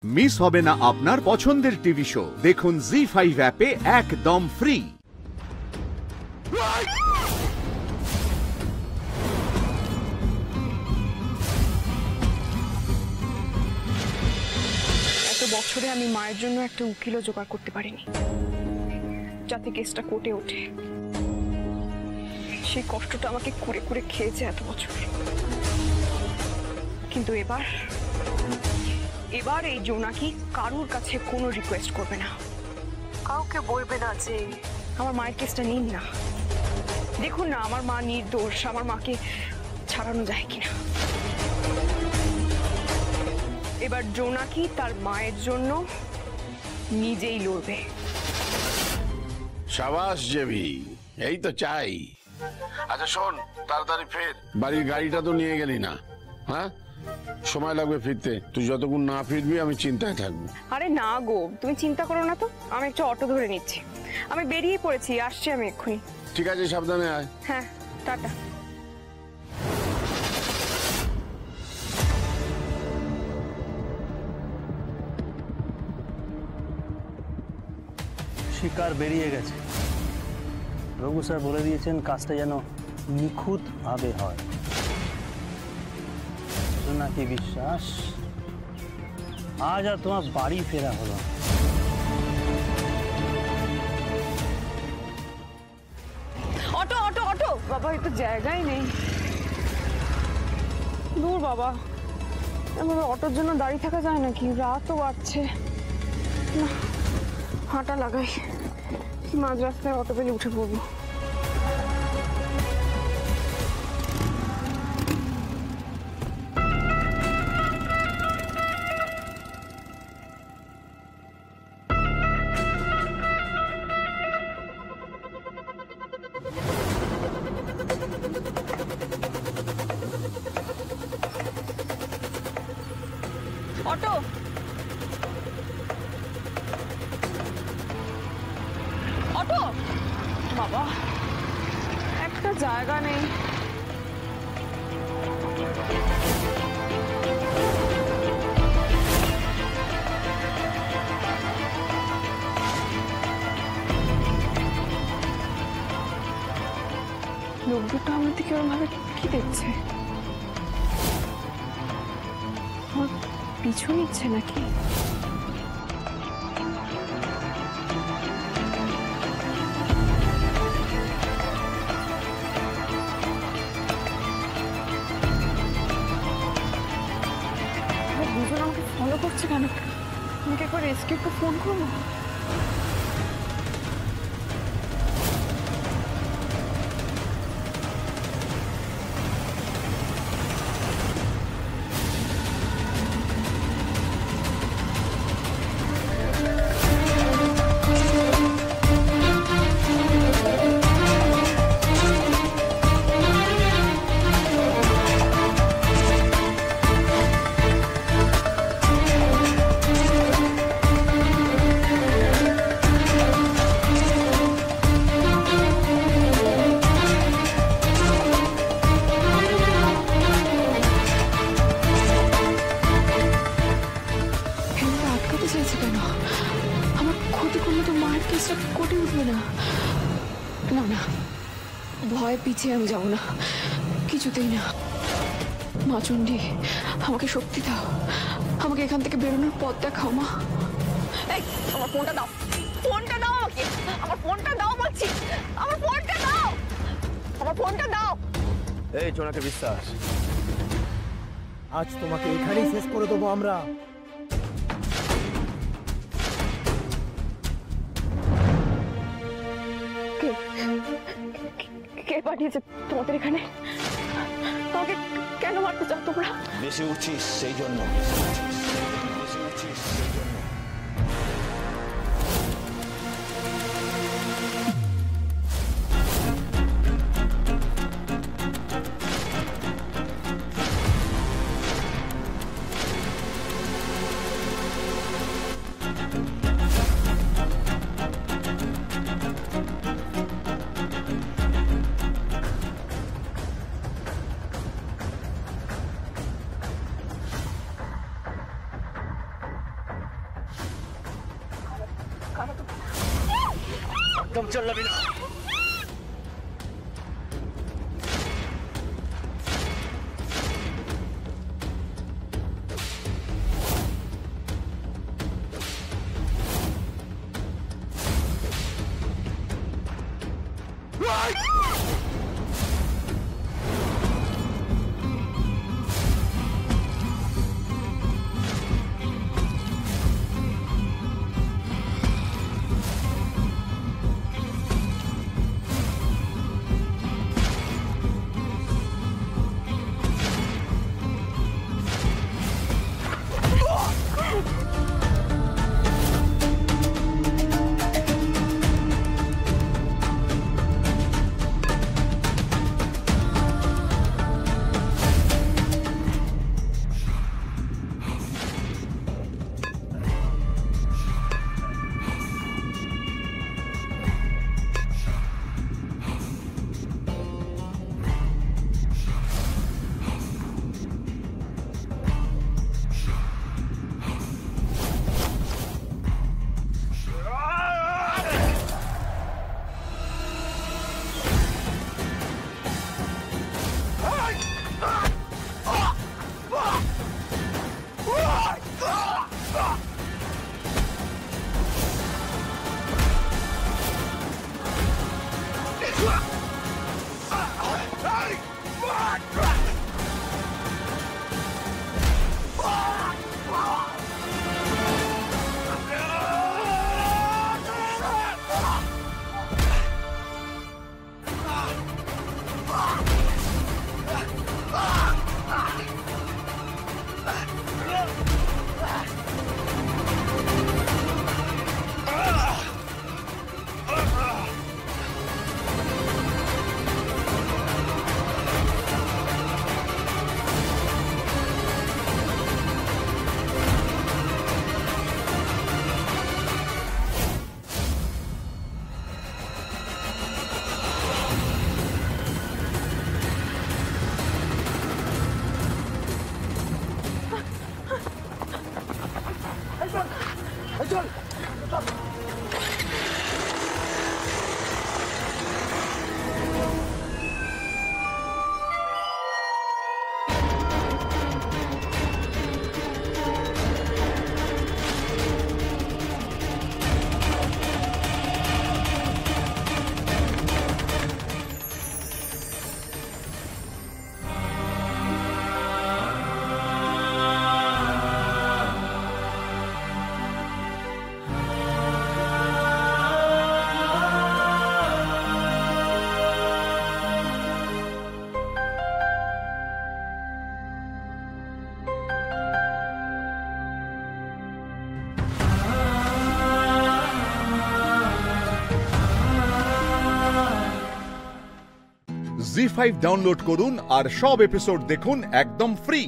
Miss হবে না আপনার পছন্দের টিভি শো। দেখুন জি5 অ্যাপে একদম ফ্রি। এত বছরে আমি মায়ের জন্য একটা উকিলও জোগাড় করতে পারিনি যাতে কেসটা কোর্টে ওঠে। সেই কষ্টটা আমাকে কুড়ে কুড়ে খেয়েছে এত বছর। কিন্তু এবার এই জোনাকি কারোর কাছে কোনো রিকোয়েস্ট করবে না, কাউকে বলবে না যে আমার মায়ের কেসটা নিন না। দেখুন না আমার মা নির্দোষ, আমার মাকে ছাড়ানো যায় কিনা। এবার জোনাকি তার মায়ের জন্য নিজেই লড়বে। শাবাশ জেবি, এই তো চাই। আচ্ছা শোন, তাড়াতাড়ি ফের, বাড়ির গাড়িটা তো নিয়ে গেলি না? হ্যাঁ, সময় লাগবে ফিরতে। তুই যতক্ষণ না ফিরবি আমি চিন্তায় থাকবো। আরে না গো, তুমি চিন্তা করো না তো, আমি একটা অটো ধরে নিচ্ছি। আমি বেরিয়ে পড়েছি, আসছি আমি এক্ষুনি। ঠিক আছে, সাবধানে আয়। হ্যাঁ, টাটা। শিকার বেরিয়ে গেছে। রঘু স্যার বলে দিয়েছেন কাজটা যেন নিখুঁত ভাবে হয়। নাকি বিশ্বাস আজ আর তোমার বাড়ি ফেরা হলো। অটো অটো অটো, বাবা এই তো জায়গাই নেই। দূর বাবা, এভাবে অটোর জন্য দাঁড়িয়ে থাকা যায় নাকি? রাতও বাড়ছে না, হাঁটা লাগাই। মাঝ রাস্তায় অটো পেলে উঠে পড়বো। অটো, অটো, বাবা একটা জায়গা নেই। লোক দুটো আমার দিকে ওরভাবে কি দেখছে? আমার পিছু নিচ্ছে নাকি? দুজন আমাকে ফলো করছে কেন? আমাকে একবার রেস্কিউকে ফোন করবো। ভয় পিছিয়ে আমি যাব না, কিছুতেই না। মা চণ্ডী, আমাকে শক্তি দাও, আমাকে এখান থেকে বেরোনোর পথ দেখাও মা। এই আমার ফোনটা দাও, ফোনটা দাও আমাকে, আমার ফোনটা দাও বলছি, আমার ফোনটা দাও, আমার ফোনটা দাও। এই জোনাকি বিশ্বাস, আজ তোমাকে এখানেই শেষ করে দেবো আমরা। কে পাঠিয়েছে তোমাদের এখানে? তোমাকে কেন মারতে চাও তোমরা? বেশি উঠছিস সেই জন্য। একদম চালাবি না। জি5 ডাউনলোড করুন আর সব এপিসোড দেখুন একদম ফ্রি।